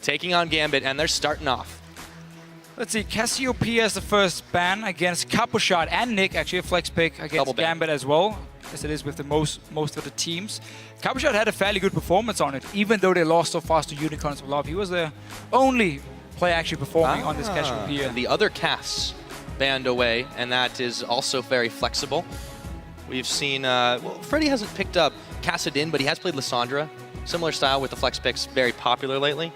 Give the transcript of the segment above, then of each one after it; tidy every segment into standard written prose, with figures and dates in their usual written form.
taking on Gambit, and they're starting off. Let's see, Cassiopeia is the first ban against Capushot and Nick, actually a flex pick against Gambit as well, as it is with the most of the teams. Capushot had a fairly good performance on it, even though they lost so fast to Unicorns of Love. He was the only player actually performing on this Cassiopeia. And the other Cass banned away, and that is also very flexible. We've seen, well, Freddy hasn't picked up Cassadin, but he has played Lissandra. Similar style with the flex picks, very popular lately.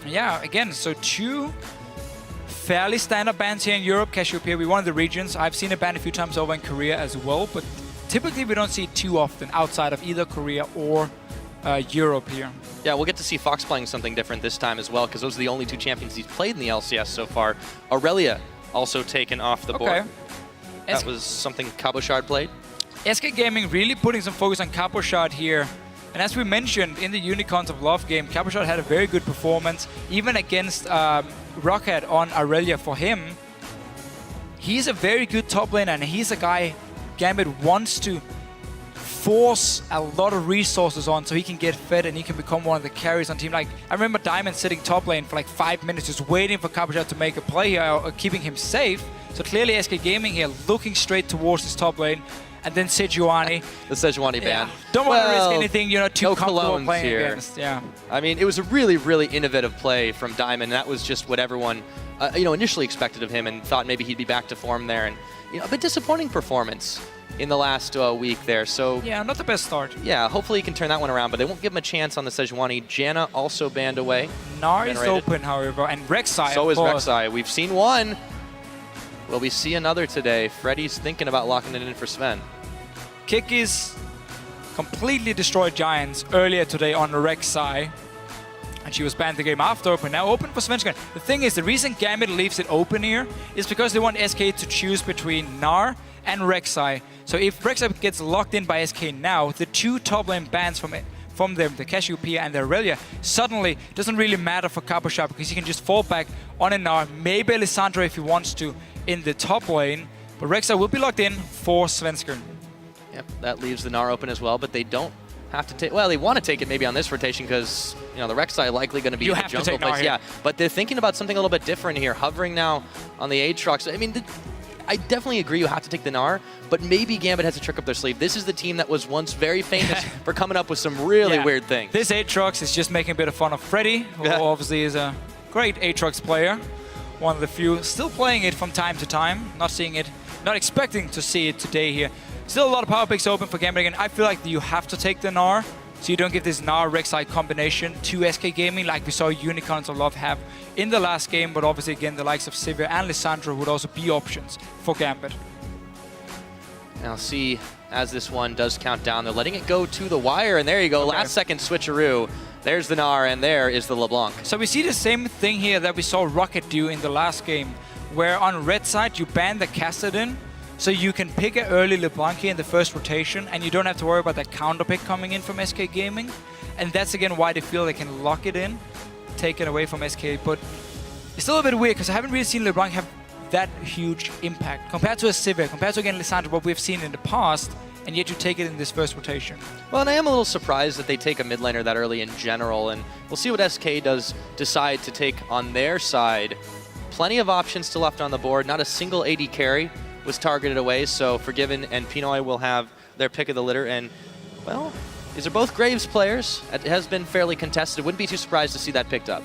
Yeah, again, so 2 fairly standard bans here in Europe. Cassiopeia, we one of the regions. I've seen it banned a few times over in Korea as well, but typically we don't see it too often outside of either Korea or Europe here. Yeah, we'll get to see Fox playing something different this time as well, because those are the only 2 champions he's played in the LCS so far. Aurelia also taken off the board. That was something Cabochard played. SK Gaming really putting some focus on Cabochard here. And as we mentioned in the Unicorns of Love game, Cabochard had a very good performance, even against Rocket on Aurelia. For him, he's a very good top laner, and he's a guy Gambit wants to force a lot of resources on so he can get fed and he can become one of the carries on team. Like, I remember Diamond sitting top lane for like 5 minutes just waiting for Cabochard to make a play here, or keeping him safe. So clearly SK Gaming here looking straight towards his top lane. And then Sejuani. The Sejuani ban. Don't want to risk anything, you know, too comfortable playing here. against. Yeah. I mean, it was a really, really innovative play from Diamond. That was just what everyone, you know, initially expected of him and thought maybe he'd be back to form there. And you know, a bit disappointing performance in the last week there. So yeah, not the best start. Yeah, hopefully he can turn that one around, but they won't give him a chance on the Sejuani. Janna also banned away. Gnar is open, however, and Rek'Sai. So is Rek'Sai. We've seen one. Will we see another today? Freddy's thinking about locking it in for Sven. Kikis completely destroyed Giants earlier today on Rek'Sai, and she was banned the game after, but now open for Svenskeren. The thing is, the reason Gambit leaves it open here is because they want SK to choose between Gnar and Rek'Sai. So if Rek'Sai gets locked in by SK now, the 2 top lane bans from them, the Cassiopeia and the Aurelia, suddenly doesn't really matter for Cabochard because he can just fall back on a Gnar, maybe Lissandra if he wants to in the top lane, but Rek'Sai will be locked in for Svenskeren. Yep, that leaves the Gnar open as well, but they don't have to take. Well, they want to take it maybe on this rotation because you know the Rek'Sai likely going to be in the jungle place. Yeah, but they're thinking about something a little bit different here. Hovering now on the Aatrox. I mean, I definitely agree you have to take the Gnar, but maybe Gambit has a trick up their sleeve. This is the team that was once very famous for coming up with some really weird things. This Aatrox is just making a bit of fun of Freddy, who obviously is a great Aatrox player. One of the few still playing it from time to time, not seeing it, not expecting to see it today here. Still a lot of power picks open for Gambit again. I feel like you have to take the Gnar, so you don't get this Gnar-Rek'Sai combination to SK Gaming like we saw Unicorns of Love have in the last game, but obviously again the likes of Sivir and Lissandra would also be options for Gambit. Now see, as this one does count down, they're letting it go to the wire, and there you go, last second switcheroo. There's the Gnar, and there is the LeBlanc. So we see the same thing here that we saw Rocket do in the last game, where on red side you ban the Cassadin, so you can pick an early LeBlanc here in the first rotation, and you don't have to worry about that counter pick coming in from SK Gaming. And that's again why they feel they can lock it in, take it away from SK. But it's still a bit weird because I haven't really seen LeBlanc have that huge impact compared to a Sivir, compared to again Lissandra, what we've seen in the past, and yet you take it in this first rotation. Well, and I am a little surprised that they take a mid laner that early in general, and we'll see what SK does decide to take on their side. Plenty of options still left on the board, not a single AD carry was targeted away, so Forgiven and Pinoy will have their pick of the litter, and, well, these are both Graves players. It has been fairly contested. Wouldn't be too surprised to see that picked up.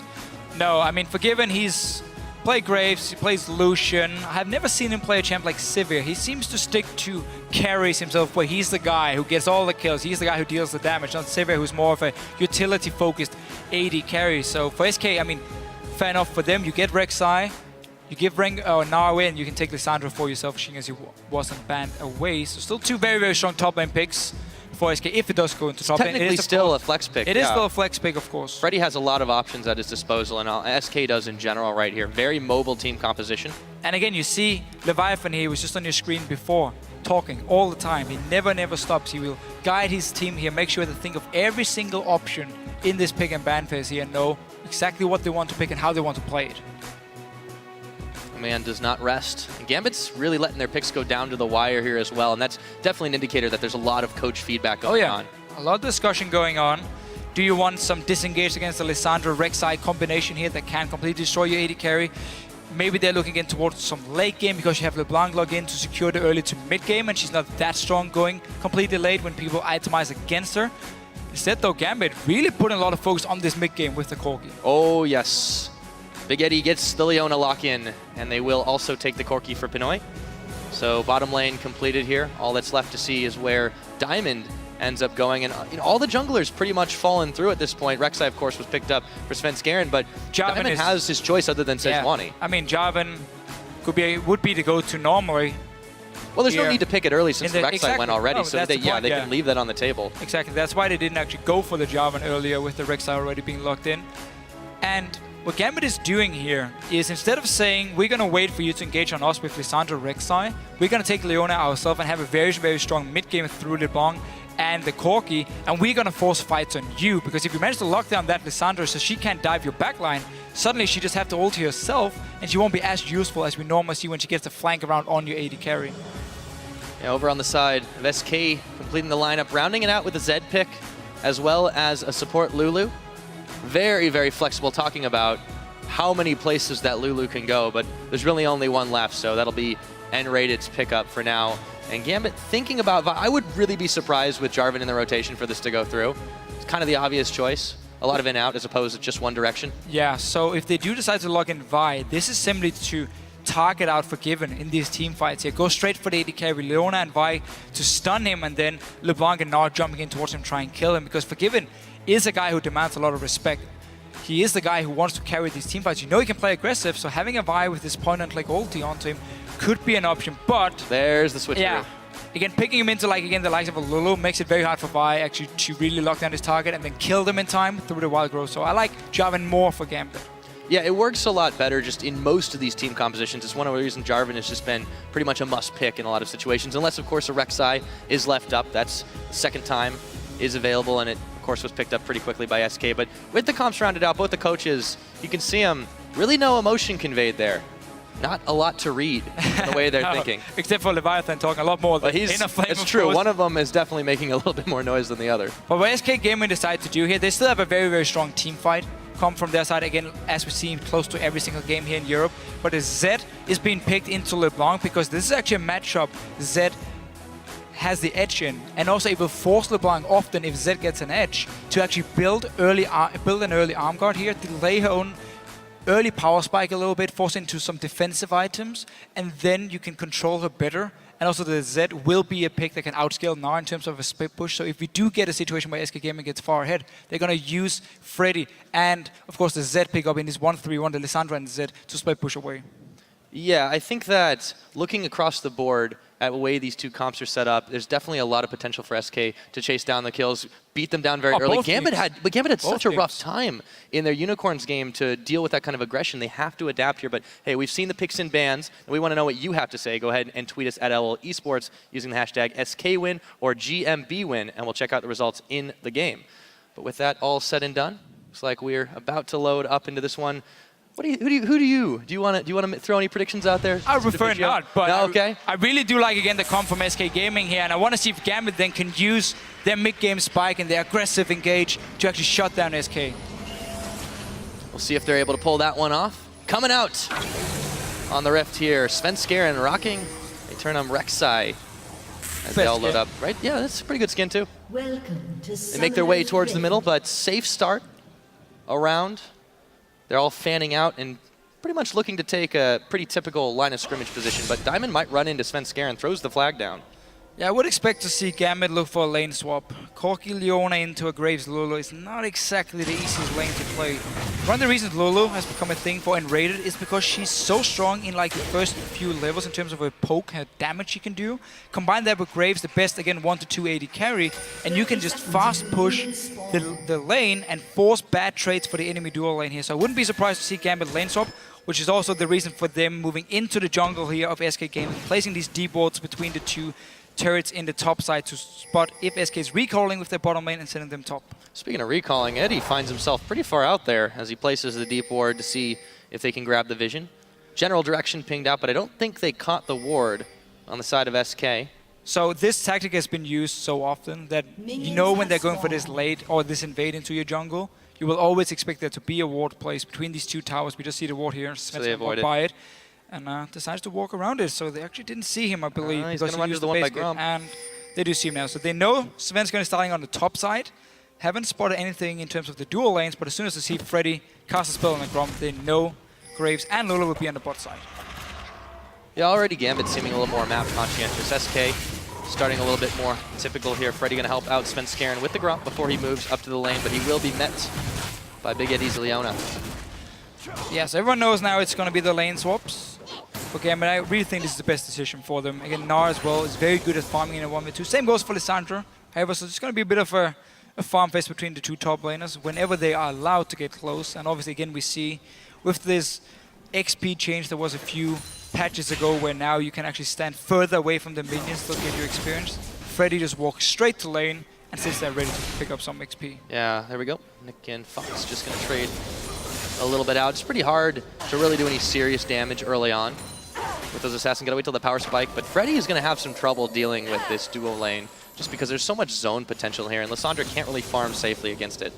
No, I mean, Forgiven, he's played Graves, he plays Lucian. I've never seen him play a champ like Sivir. He seems to stick to carries himself, but he's the guy who gets all the kills. He's the guy who deals the damage, not Sivir, who's more of a utility-focused AD carry. So for SK, I mean, fair enough for them. You get Rek'Sai, you give Gnar away, and you can take Lissandra for yourself, seeing as he wasn't banned away. So still 2 very, very strong top lane picks for SK if it does go into top lane. Technically still a flex pick. It is still a flex pick, of course. Freddy has a lot of options at his disposal, and SK does in general right here. Very mobile team composition. And again, you see Leviathan here, was just on your screen before, talking all the time. He never stops. He will guide his team here, make sure to think of every single option in this pick and ban phase here and know exactly what they want to pick and how they want to play it. Man does not rest. And Gambit's really letting their picks go down to the wire here as well, and that's definitely an indicator that there's a lot of coach feedback going on. A lot of discussion going on. Do you want some disengage against the Lissandra Rek'Sai combination here that can completely destroy your AD carry? Maybe they're looking in towards some late game because you have LeBlanc log in to secure the early to mid game, and she's not that strong going completely late when people itemize against her. Instead though, Gambit really putting a lot of focus on this mid game with the Corki. Oh yes. Big Eddie gets the Leona lock in, and they will also take the Corki for Pinoy. So bottom lane completed here. All that's left to see is where Diamond ends up going, and all the junglers pretty much fallen through at this point. Rek'Sai, of course, was picked up for Svenskeren, but Diamond has his choice other than Sejuani. Yeah. I mean, Jarvan would be the go-to normally. Well, there's no need to pick it early since Rek'Sai went already, so they can leave that on the table. Exactly, that's why they didn't actually go for the Jarvan earlier with the Rek'Sai already being locked in. And what Gambit is doing here is, instead of saying, we're going to wait for you to engage on us with Lissandra Rek'Sai, we're going to take Leona ourselves and have a very, very strong mid-game through LeBlanc and the Corki, and we're going to force fights on you, because if you manage to lock down that Lissandra so she can't dive your backline, suddenly she just have to ulti herself, and she won't be as useful as we normally see when she gets the flank around on your AD carry. Yeah, over on the side of SK, completing the lineup, rounding it out with a Zed pick, as well as a support Lulu. Very, very flexible, talking about how many places that Lulu can go, but there's really only one left, so that'll be N-Rated's pickup for now. And Gambit thinking about, I would really be surprised with Jarvan in the rotation for this to go through. It's kind of the obvious choice. A lot of in-out as opposed to just one direction. Yeah, so if they do decide to log in Vi, this is simply to target out Forgiven in these team fights here. Go straight for the AD carry, Leona and Vi, to stun him, and then LeBlanc and Nard jumping in towards him, try and kill him, because Forgiven is a guy who demands a lot of respect. He is the guy who wants to carry these team fights. You know he can play aggressive, so having a Vi with this point-and-click ulti onto him could be an option, but... There's the switch. Yeah. Again, picking him into, like, again, the likes of a Lulu makes it very hard for Vi actually to really lock down his target and then kill them in time through the wild growth. So I like Jarvan more for Gambit. Yeah, it works a lot better just in most of these team compositions. It's one of the reasons Jarvan has just been pretty much a must-pick in a lot of situations, unless, of course, a Rek'Sai is left up. That's the second time is available, and it, of course, was picked up pretty quickly by SK. But with the comps rounded out, both the coaches, you can see them, really no emotion conveyed there. Not a lot to read in the way they're thinking. Except for Leviathan talking a lot more than Inner Flame. It's true. One of them is definitely making a little bit more noise than the other. But what SK Gaming decided to do here, they still have a very, very strong team fight come from their side, again, as we see close to every single game here in Europe. But the Zed is being picked into LeBlanc because this is actually a matchup Zed has the edge in, and also it will force LeBlanc often, if Zed gets an edge, to actually build an early arm guard here, delay her own early power spike a little bit, force into some defensive items, and then you can control her better. And also the Zed will be a pick that can outscale Gnar in terms of a split push. So if we do get a situation where SK Gaming gets far ahead, they're going to use Freddy and, of course, the Zed pick up in this 1-3-1, the Lissandra and Zed, to split push away. Yeah, I think that looking across the board at the way these two comps are set up, there's definitely a lot of potential for SK to chase down the kills, beat them down very early. Gambit had such a rough time in their Unicorns game to deal with that kind of aggression. They have to adapt here, but hey, we've seen the picks and bans, and we want to know what you have to say. Go ahead and tweet us at LL Esports using the hashtag SKWin or GMBWin, and we'll check out the results in the game. But with that all said and done, looks like we're about to load up into this one. Who do you want to throw any predictions out there? I prefer not, but no, okay. I really do like, again, the comp from SK Gaming here, and I want to see if Gambit then can use their mid-game spike and their aggressive engage to actually shut down SK. We'll see if they're able to pull that one off. Coming out on the rift here, Svenskeren rocking a turn on Rek'Sai as they all load up. Right? Yeah, that's a pretty good skin too. Welcome to they make their way towards the middle, but safe start around. They're all fanning out and pretty much looking to take a pretty typical line of scrimmage position, but Diamond might run into Svenskeren, throws the flag down. Yeah, I would expect to see Gambit look for a lane swap. Corki Leona into a Graves Lulu is not exactly the easiest lane to play. One of the reasons Lulu has become a thing for N-Rated is because she's so strong in like the first few levels in terms of her poke, her damage she can do. Combine that with Graves, the best, again, 1 to 2 AD carry, and you can just fast push the lane and force bad trades for the enemy dual lane here. So I wouldn't be surprised to see Gambit lane swap, which is also the reason for them moving into the jungle here of SK Gaming, placing these deep wards between the two turrets in the top side to spot if SK is recalling with their bottom lane and sending them top. Speaking of recalling, Eddie finds himself pretty far out there as he places the deep ward to see if they can grab the vision. General direction pinged out, but I don't think they caught the ward on the side of SK. So this tactic has been used so often that you know when they're going for this late or this invade into your jungle, you will always expect there to be a ward placed between these two towers. We just see the ward here. So they avoid by it and decides to walk around it. So they actually didn't see him, I believe, he's because gonna he run used to the one by base gate, Grump. and they do see him now. So they know Svenskeren is starting on the top side. Haven't spotted anything in terms of the dual lanes, but as soon as they see Freddy cast a spell on the Grump, they know Graves and Lulu will be on the bot side. Yeah, already Gambit seeming a little more map conscientious. SK starting a little bit more typical here. Freddy going to help out Svenskeren with the Grump before he moves up to the lane, but he will be met by Big Eddie's Leona. Yeah, so everyone knows now it's going to be the lane swaps for Gambit. I really think this is the best decision for them. Again, Gnar as well is very good at farming in a 1v2. Same goes for Lissandra. However, so it's going to be a bit of a farm fest between the two top laners whenever they are allowed to get close. And obviously, again, we see with this XP change, there was a few patches ago where now you can actually stand further away from the minions to get your experience. Freddy just walks straight to lane and sits there ready to pick up some XP. Yeah, there we go. Nick and Fox just going to trade a little bit out. It's pretty hard to really do any serious damage early on with those assassins. Gotta wait till the power spike, but Freddy is going to have some trouble dealing with this dual lane just because there's so much zone potential here, and Lissandra can't really farm safely against it.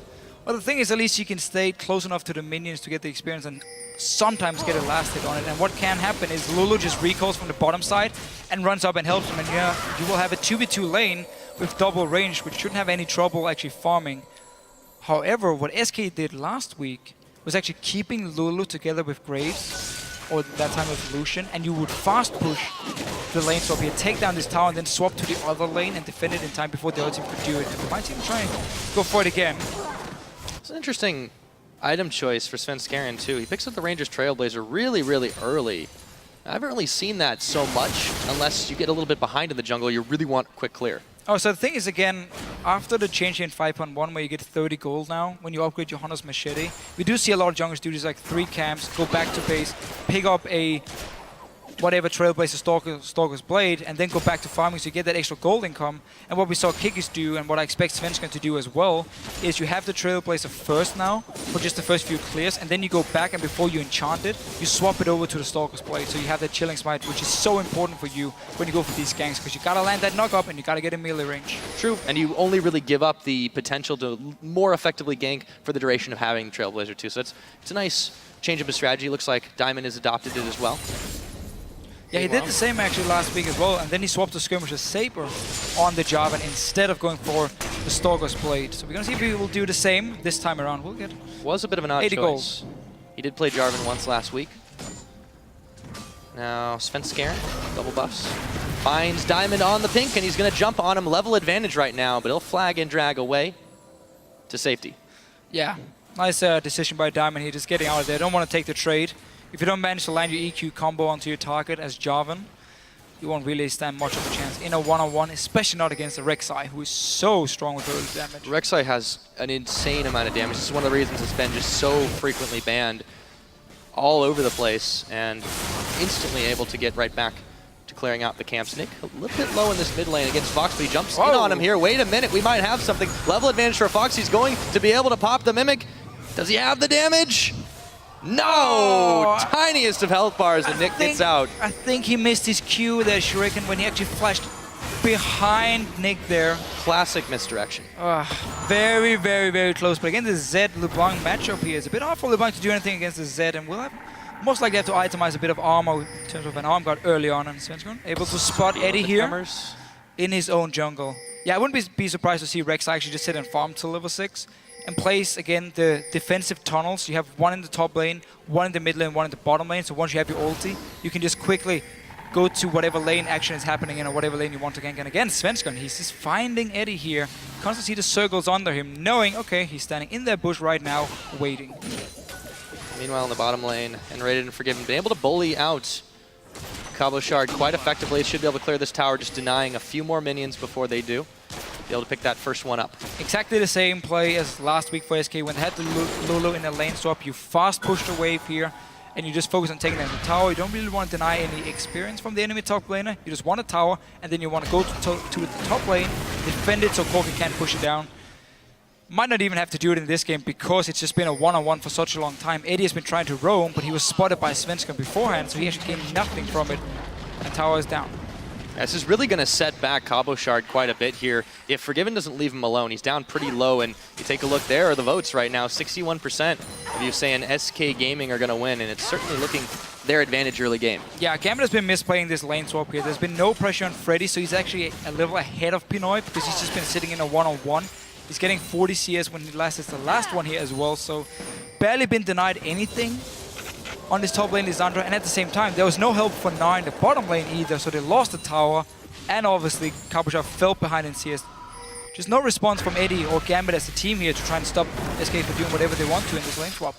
Well, the thing is, at least you can stay close enough to the minions to get the experience and sometimes get a last hit on it. And what can happen is Lulu just recalls from the bottom side and runs up and helps him. And yeah, you will have a 2v2 lane with double range, which shouldn't have any trouble actually farming. However, what SK did last week was actually keeping Lulu together with Graves, or that time with Lucian, and you would fast push the lane swap here, take down this tower, and then swap to the other lane and defend it in time before the other team could do it. And they might even try and go for it again. It's an interesting item choice for Svenskeren too. He picks up the Rangers Trailblazer really, really early. I haven't really seen that so much unless you get a little bit behind in the jungle. You really want quick clear. Oh, so the thing is, again, after the change in 5.1 where you get 30 gold now, when you upgrade your Hunter's Machete, we do see a lot of junglers do this, like 3 camps, go back to base, pick up a whatever Trailblazer Stalker's Blade, and then go back to farming so you get that extra gold income. And what we saw Kikis do, and what I expect Svenskeren to do as well, is you have the Trailblazer first now, for just the first few clears, and then you go back, and before you enchant it, you swap it over to the Stalker's Blade, so you have that Chilling Smite, which is so important for you when you go for these ganks, because you gotta land that knock-up, and you gotta get in melee range. True, and you only really give up the potential to more effectively gank for the duration of having Trailblazer too, so it's a nice change of a strategy. Looks like Diamond has adopted it as well. Yeah, he did the same actually last week as well, and then he swapped the Skirmisher's Saber on the Jarvan instead of going for the Stalker's Blade. So we're gonna see if he will do the same this time around. We'll get was a bit of an odd 80 choice. gold. He did play Jarvan once last week. Now Svenskeren, double buffs. Finds Diamond on the pink, and he's gonna jump on him. Level advantage right now, but he'll flag and drag away to safety. Yeah, nice decision by Diamond here, just getting out of there. Don't want to take the trade. If you don't manage to land your EQ combo onto your target as Jarvan, you won't really stand much of a chance in a one-on-one, especially not against the Rek'Sai, who is so strong with early damage. Rek'Sai has an insane amount of damage. This is one of the reasons it's been just so frequently banned all over the place, and instantly able to get right back to clearing out the camps. Nick, a little bit low in this mid lane against Fox, but he jumps in on him here. Wait a minute, we might have something. Level advantage for Fox. He's going to be able to pop the Mimic. Does he have the damage? No! Oh, Tiniest of health bars, and Nick gets out. I think he missed his cue there, Shuriken, when he actually flashed behind Nick there. Classic misdirection. Very, very, very close. But again, the Zed-LeBlanc matchup here is a bit hard for LeBlanc to do anything against the Zed, and we'll have most likely have to itemize a bit of armor in terms of an arm guard early on. And Svenskeren able to spot Eddie here in his own jungle. Yeah, I wouldn't be surprised to see Rex actually just sit and farm till level 6. And place, again, the defensive tunnels. You have one in the top lane, one in the mid lane, one in the bottom lane. So once you have your ulti, you can just quickly go to whatever lane action is happening in or whatever lane you want to gank. And again, Svenskeren, he's just finding Eddie here. Constantly see the circles under him, knowing, okay, he's standing in that bush right now, waiting. Meanwhile, in the bottom lane, Enrated and Forgiven been able to bully out Cabo Shard quite effectively. Should be able to clear this tower, just denying a few more minions before they do. Be able to pick that first one up. Exactly the same play as last week for SK. When they had the Lulu in the lane swap, you fast push the wave here, and you just focus on taking down the tower. You don't really want to deny any experience from the enemy top laner. You just want a tower, and then you want to go to the top lane, defend it so Corki can't push it down. Might not even have to do it in this game because it's just been a one-on-one for such a long time. Eddie has been trying to roam, but he was spotted by Svenskeren beforehand, so he actually gained nothing from it. And tower is down. This is really going to set back Cabochard quite a bit here. If Forgiven doesn't leave him alone, he's down pretty low, and you take a look, there are the votes right now. 61% of you saying SK Gaming are going to win, and it's certainly looking their advantage early game. Yeah, Gambit has been misplaying this lane swap here. There's been no pressure on Freddy, so he's actually a level ahead of Pinoy because he's just been sitting in a one-on-one. He's getting 40 CS when he is the last one here as well, so barely been denied anything on this top lane, Lisandro, and at the same time, there was no help for 9 the bottom lane either, so they lost the tower, and obviously Cabochard fell behind in CS. Just no response from Eddie or Gambit as a team here to try and stop SK from doing whatever they want to in this lane swap.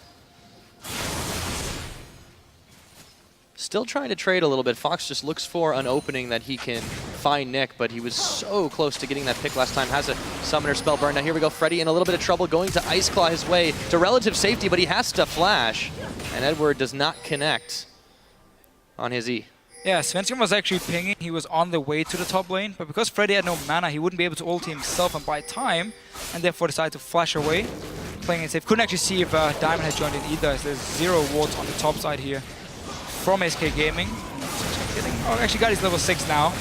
Still trying to trade a little bit. Fox just looks for an opening that he can find Nick, but he was so close to getting that pick last time. Has a summoner spell burn. Now here we go. Freddy in a little bit of trouble, going to Ice Claw his way to relative safety, but he has to flash. And Edward does not connect on his E. Yeah, Svensson was actually pinging. He was on the way to the top lane, but because Freddy had no mana, he wouldn't be able to ult himself and buy time, and therefore decided to flash away, playing it safe. Couldn't actually see if Diamond had joined in either, as there's 0 wards on the top side here from SK Gaming. Oh, actually got his level 6 now.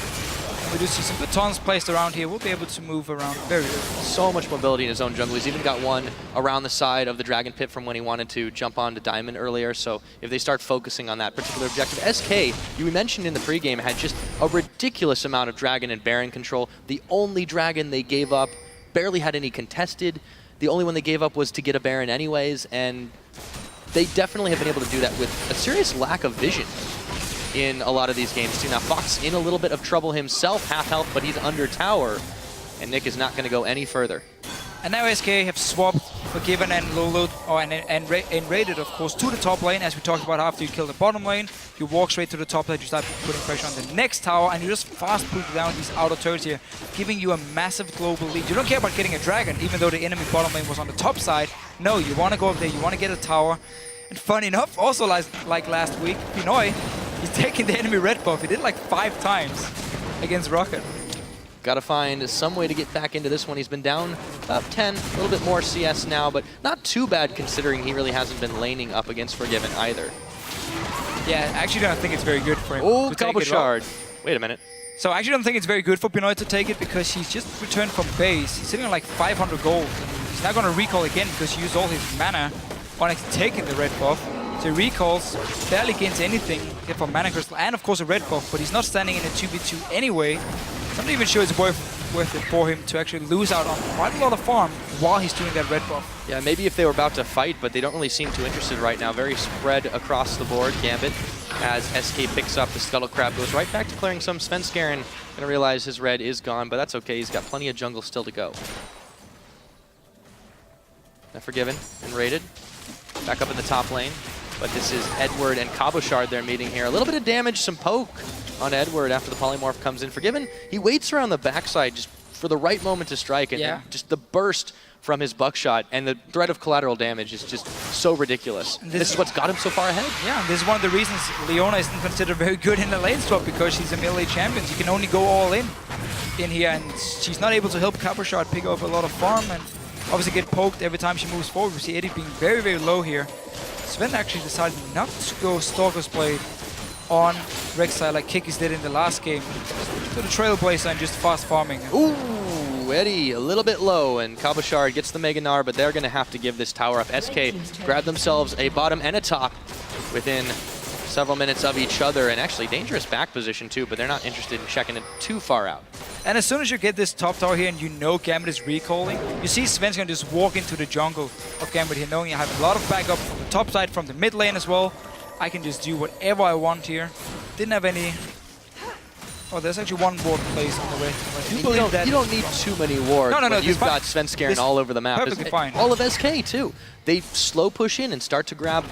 We do see some batons placed around here. We'll be able to move around very good. So much mobility in his own jungle. He's even got one around the side of the Dragon Pit from when he wanted to jump onto Diamond earlier. So if they start focusing on that particular objective. SK, you mentioned in the pregame, had just a ridiculous amount of Dragon and Baron control. The only Dragon they gave up barely had any contested. The only one they gave up was to get a Baron anyways, and they definitely have been able to do that with a serious lack of vision in a lot of these games too. Now Fox in a little bit of trouble himself, half health, but he's under tower, and Nick is not going to go any further. And now SK have swapped Forgiven and Lulu, and raided, of course, to the top lane. As we talked about, after you kill the bottom lane, you walk straight to the top lane, you start putting pressure on the next tower, and you just fast push down these outer turrets here, giving you a massive global lead. You don't care about getting a dragon, even though the enemy bottom lane was on the top side. No, you want to go up there, you want to get a tower. And funny enough, also like last week, Pinoy, he's taking the enemy red buff. He did like 5 times against Rocket. Got to find some way to get back into this one. He's been down about 10, a little bit more CS now, but not too bad considering he really hasn't been laning up against Forgiven either. Yeah, I actually don't think it's very good for him. Oh, Cabochard. Wait a minute. So I actually don't think it's very good for Pinoy to take it because he's just returned from base. He's sitting on like 500 gold. He's not going to recall again because he used all his mana on actually taking the red buff. So he recalls, barely gains anything except for mana crystal and of course a red buff, but he's not standing in a 2v2 anyway. I'm not even sure it's worth it for him to actually lose out on quite a lot of farm while he's doing that red buff. Yeah, maybe if they were about to fight, but they don't really seem too interested right now. Very spread across the board, Gambit, as SK picks up the Scuttle Crab, goes right back to clearing some. Svenskeren gonna realize his red is gone, but that's okay. He's got plenty of jungle still to go. Now Forgiven and raided. Back up in the top lane. But this is Edward and Cabochard they're meeting here. A little bit of damage, some poke on Edward after the polymorph comes in. Forgiven, he waits around the backside just for the right moment to strike, and just the burst from his buckshot and the threat of collateral damage is just so ridiculous. This is what's got him so far ahead. Yeah, this is one of the reasons Leona isn't considered very good in the lane swap, because she's a melee champion. She can only go all in here, and she's not able to help Cabochard pick up a lot of farm and obviously get poked every time she moves forward. We see Eddie being very, very low here. Sven actually decided not to go Stalker's Blade on Rek'Sai like Kikis did in the last game. So the Trailblazer and just fast farming. Ooh, Eddie a little bit low, and Cabochard gets the Mega Gnar, but they're going to have to give this tower up. SK grab themselves a bottom and a top within several minutes of each other, and actually dangerous back position too, but they're not interested in checking it too far out. And as soon as you get this top tower here and you know Gambit is recalling, you see Sven's gonna just walk into the jungle of Gambit here, knowing I have a lot of backup from the top side, from the mid lane as well. I can just do whatever I want here. Didn't have any... Oh, there's actually one ward placed on the way. You don't need too many wards. No, you've got Svenskeren all over the map. Perfectly fine. All of SK too. They slow push in and start to grab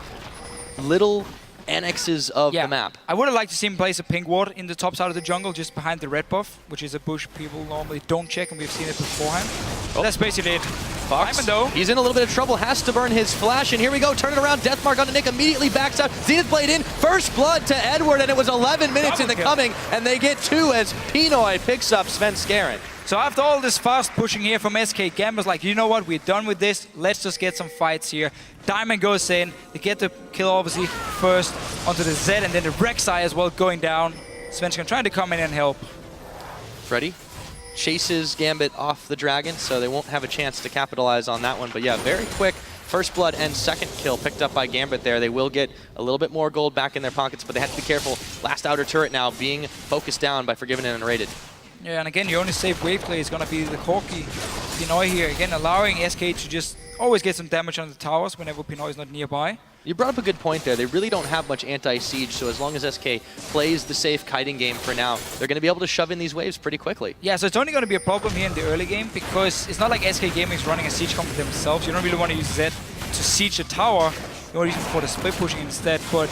little annexes of the map. I would have liked to see him place a pink ward in the top side of the jungle, just behind the red buff, which is a bush people normally don't check, and we've seen it beforehand. Oh. That's basically it. Fox, he's in a little bit of trouble, has to burn his flash, and here we go, turn it around, Deathmark onto Nick, immediately backs out, Zenith Blade in, first blood to Edward, and it was 11 minutes in the coming, and they get 2 as Pinoy picks up Svenskeren. So after all this fast pushing here from SK, Gambit's like, you know what, we're done with this, let's just get some fights here. Diamond goes in, they get the kill obviously first onto the Z, and then the Rek'Sai as well going down. Svenskeren trying to come in and help. Freddy chases Gambit off the Dragon, so they won't have a chance to capitalize on that one. But yeah, very quick first blood and second kill picked up by Gambit there. They will get a little bit more gold back in their pockets, but they have to be careful. Last outer turret now being focused down by Forgiven and Unrated. Yeah, and again, your only safe wave play is going to be the Corki Pinoy here. Again, allowing SK to just always get some damage on the towers whenever Pinoy is not nearby. You brought up a good point there. They really don't have much anti-siege, so as long as SK plays the safe kiting game for now, they're going to be able to shove in these waves pretty quickly. Yeah, so it's only going to be a problem here in the early game because it's not like SK Gaming is running a siege comp themselves. You don't really want to use Zed to siege a tower. You want to use it for the split pushing instead. But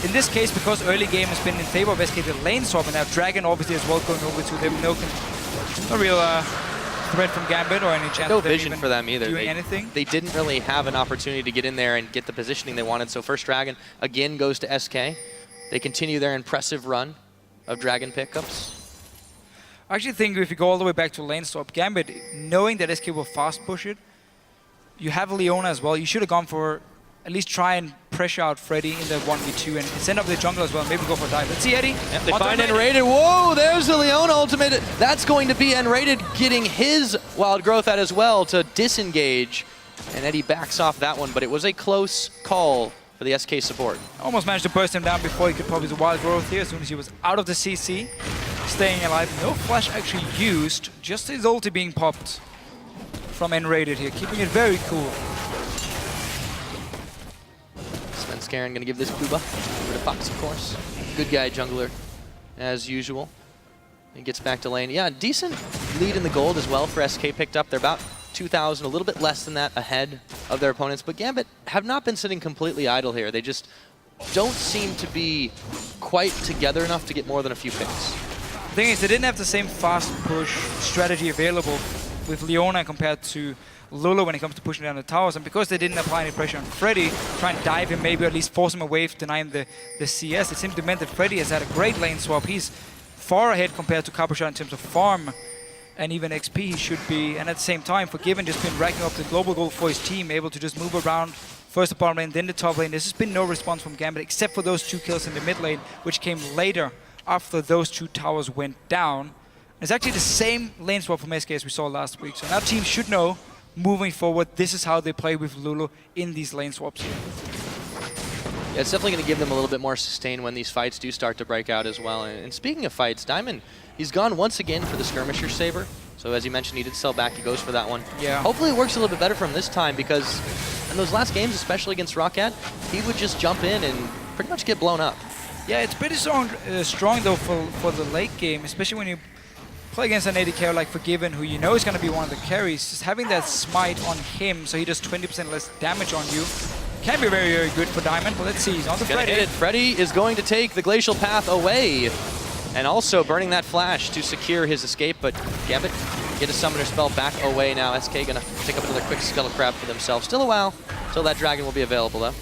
in this case, because early game has been in favor of SK, the lane swap, and now Dragon obviously as well going over to them. No real threat from Gambit or any chance no of them vision for them either. Doing anything. They didn't really have an opportunity to get in there and get the positioning they wanted. So first Dragon again goes to SK. They continue their impressive run of Dragon pickups. I actually think if you go all the way back to lane swap, Gambit, knowing that SK will fast push it, you have Leona as well. You should have gone for at least try and pressure out Freddy in the 1v2 and send up the jungle as well. Maybe go for a dive. Let's see Eddie. Yep, they find Enrated. Whoa, there's the Leona ultimate. That's going to be Enrated getting his wild growth out as well to disengage. And Eddie backs off that one, but it was a close call for the SK support. Almost managed to burst him down before he could probably use a wild growth here as soon as he was out of the CC. Staying alive. No flash actually used. Just his ulti being popped from Enrated here. Keeping it very cool. Svenskeren gonna give this Kuba over to Fox, of course. Good guy jungler, as usual. He gets back to lane. Yeah, decent lead in the gold as well for SK picked up. They're about 2,000, a little bit less than that ahead of their opponents. But Gambit have not been sitting completely idle here. They just don't seem to be quite together enough to get more than a few picks. The thing is, they didn't have the same fast push strategy available with Leona compared to Lulu when it comes to pushing down the towers, and because they didn't apply any pressure on Freddy, try and dive him, maybe at least force him away, deny him the CS, it simply meant that Freddy has had a great lane swap. He's far ahead compared to Capuchon in terms of farm and even XP he should be, and at the same time, Forgiven just been racking up the global gold for his team, able to just move around first the bottom lane, then the top lane. There's just been no response from Gambit except for those 2 kills in the mid lane, which came later after those 2 towers went down. It's actually the same lane swap from SK as we saw last week, so now teams should know moving forward, this is how they play with Lulu in these lane swaps here. Yeah, it's definitely going to give them a little bit more sustain when these fights do start to break out as well. And speaking of fights, Diamond, he's gone once again for the Skirmisher Saber. So as you mentioned, he did sell back, he goes for that one. Yeah. Hopefully it works a little bit better for him this time, because in those last games, especially against Rocket, he would just jump in and pretty much get blown up. Yeah, it's pretty strong though for the late game, especially when you play against an AD carry like Forgiven, who you know is going to be one of the carries. Just having that smite on him so he does 20% less damage on you can be very, very good for Diamond. But let's see, he's on the Freddy. Freddy is going to take the Glacial Path away, and also burning that flash to secure his escape, but Gambit get a summoner spell back away now. SK going to pick up another quick Scuttle Crab for themselves. Still a while till that Dragon will be available though.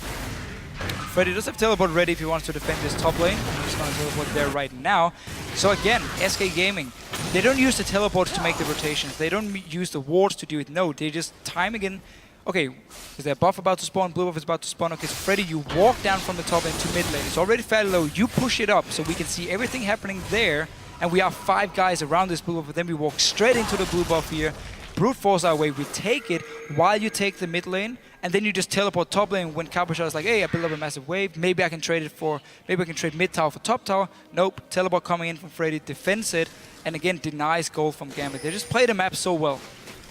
Freddy does have teleport ready if he wants to defend this top lane. He's going to teleport there right now. So again, SK Gaming, they don't use the teleports to make the rotations. They don't use the wards to do it. No, they just time again. Okay, is there a buff about to spawn? Blue buff is about to spawn. Okay, so Freddy, you walk down from the top lane to mid lane. It's already fairly low. You push it up so we can see everything happening there. And we have 5 guys around this blue buff. But then we walk straight into the blue buff here. Brute force our way. We take it while you take the mid lane. And then you just teleport top lane when Capuchon is like, hey, I built up a massive wave. Maybe I can trade it for, maybe I can trade mid tower for top tower. Nope, teleport coming in from Freddy, defends it, and again denies gold from Gambit. They just play the map so well.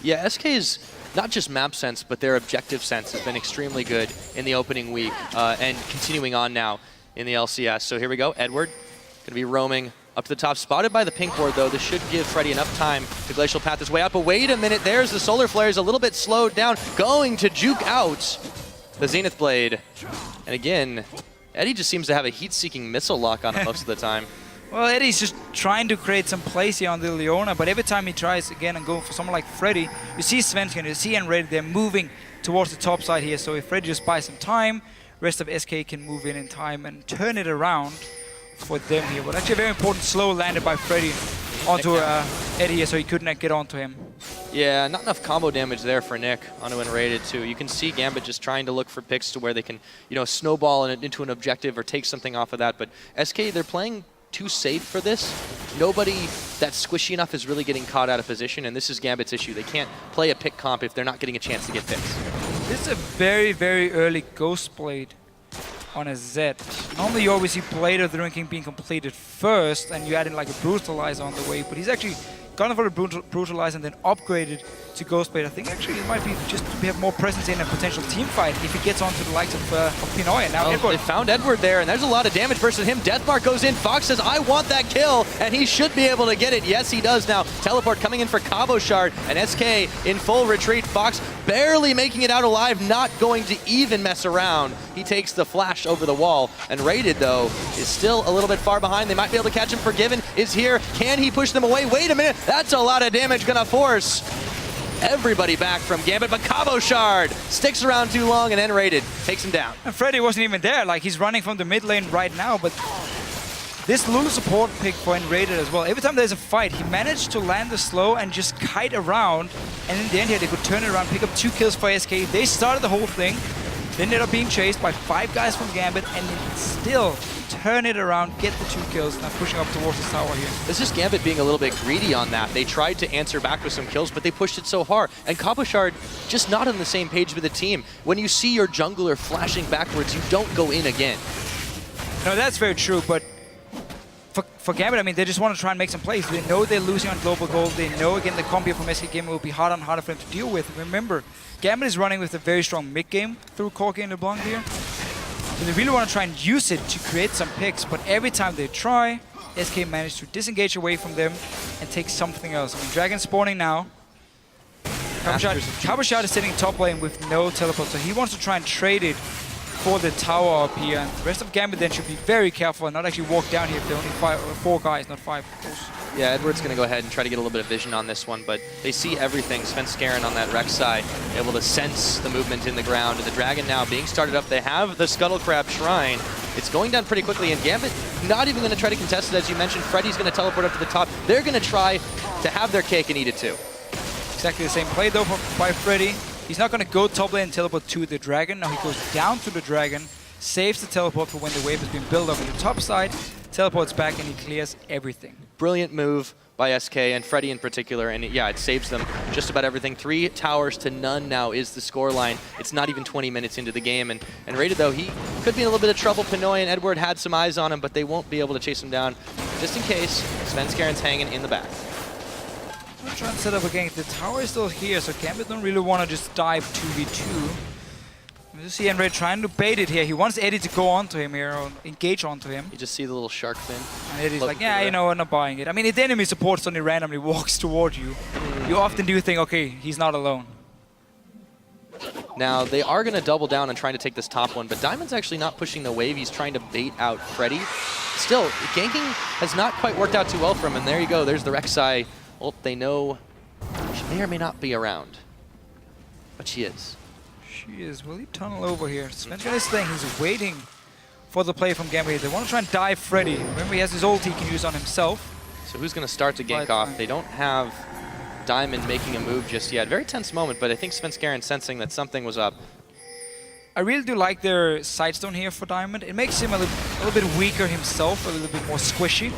Yeah, SK's not just map sense, but their objective sense has been extremely good in the opening week and continuing on now in the LCS. So here we go, Edward going to be roaming up to the top, spotted by the pink ward though. This should give Freddy enough time to Glacial Path his way out, but wait a minute, there's the Solar Flare, is a little bit slowed down, going to juke out the Zenith Blade. And again, Eddie just seems to have a heat-seeking missile lock on him most of the time. Well, Eddie's just trying to create some place here on the Leona, but every time he tries again and go for someone like Freddy, you see Svenskeren, you see Enrated, they're moving towards the top side here, so if Freddy just buys some time, rest of SK can move in time and turn it around for them here. But actually a very important slow landed by Freddy onto Eddie here, so he couldn't get onto him. Yeah, not enough combo damage there for Nick onto Enrated too. You can see Gambit just trying to look for picks to where they can, you know, snowball into an objective or take something off of that. But SK, they're playing too safe for this. Nobody that's squishy enough is really getting caught out of position, and this is Gambit's issue. They can't play a pick comp if they're not getting a chance to get picks. This is a very, very early Ghost Blade on a Z. Normally you always see Blade of the Ruin King being completed first, and you add in like a Brutalizer on the way, but he's actually gone for the Brutalizer and then upgraded to Ghost Blade. I think actually it might be just to have more presence in a potential team fight if he gets onto the likes of Pinoy. And now Edward. They found Edward there, and there's a lot of damage versus him. Deathmark goes in. Fox says, I want that kill, and he should be able to get it. Yes, he does now. Teleport coming in for Cabo Shard, and SK in full retreat. Fox barely making it out alive, not going to even mess around. He takes the flash over the wall, and Rated, though, is still a little bit far behind. They might be able to catch him. Forgiven is here. Can he push them away? Wait a minute. That's a lot of damage gonna force everybody back from Gambit, but Cabo Shard sticks around too long, and then Rated takes him down. And Freddy wasn't even there. Like, he's running from the mid lane right now, but this Lulu support pick for Rated as well. Every time there's a fight, he managed to land the slow and just kite around, and in the end here, they could turn it around, pick up 2 kills for SK. They started the whole thing, then ended up being chased by 5 guys from Gambit, and still turn it around, get the 2 kills, now pushing up towards the tower here. This is Gambit being a little bit greedy on that. They tried to answer back with some kills, but they pushed it so hard. And Cabo Shard just not on the same page with the team. When you see your jungler flashing backwards, you don't go in again. No, that's very true, but for Gambit, I mean, they just want to try and make some plays. They know they're losing on global gold. They know, again, the combo from SK Gaming will be harder and harder for them to deal with. Remember, Gambit is running with a very strong mid game through Corki and LeBlanc here. So they really want to try and use it to create some picks, but every time they try, SK managed to disengage away from them and take something else. I mean, Dragon spawning now. Cabo Shard is sitting top lane with no teleport, so he wants to try and trade it for the tower up here. And the rest of Gambit then should be very careful and not actually walk down here if there are only 4 guys, not 5, of course. Yeah, Edward's going to go ahead and try to get a little bit of vision on this one, but they see everything. Svenskeren on that Rek'Sai, able to sense the movement in the ground. And the Dragon now being started up. They have the Scuttle Crab Shrine. It's going down pretty quickly, and Gambit not even going to try to contest it, as you mentioned. Freddy's going to teleport up to the top. They're going to try to have their cake and eat it too. Exactly the same play, though, by Freddy. He's not going to go top lane and teleport to the Dragon. Now he goes down to the Dragon, saves the teleport for when the wave has been built up on the top side, teleports back, and he clears everything. Brilliant Move by SK and Freddy in particular, and yeah, it saves them just about everything. 3 towers to none now is the scoreline. It's not even 20 minutes into the game, and Rated, though, he could be in a little bit of trouble. Pinoy and Edward had some eyes on him, but they won't be able to chase him down. Just in case, Svenskeren's hanging in the back. I'm trying to set up again. The tower is still here, so Gambit don't really want to just dive 2v2. You see Enray trying to bait it here. He wants Eddie to go onto him here, or engage onto him. You just see the little shark fin. And Eddie's like, yeah, you know, I'm not buying it. I mean, if the enemy support suddenly randomly walks toward you, you often do think, okay, he's not alone. Now, they are going to double down on trying to take this top one, but Diamond's actually not pushing the wave. He's trying to bait out Freddy. Still, ganking has not quite worked out too well for him, and there you go. There's the Rek'Sai. Well, they know she may or may not be around, but she is. She is. Will he tunnel over here? Svenskeren is staying. He's waiting for the play from Gambit. They want to try and dive Freddy. Remember, he has his ult he can use on himself. So who's going to start the gank off? They don't have Diamond making a move just yet. Very tense moment, but I think Svenskeren sensing that something was up. I really do like their sidestone here for Diamond. It makes him a little bit weaker himself, a little bit more squishy.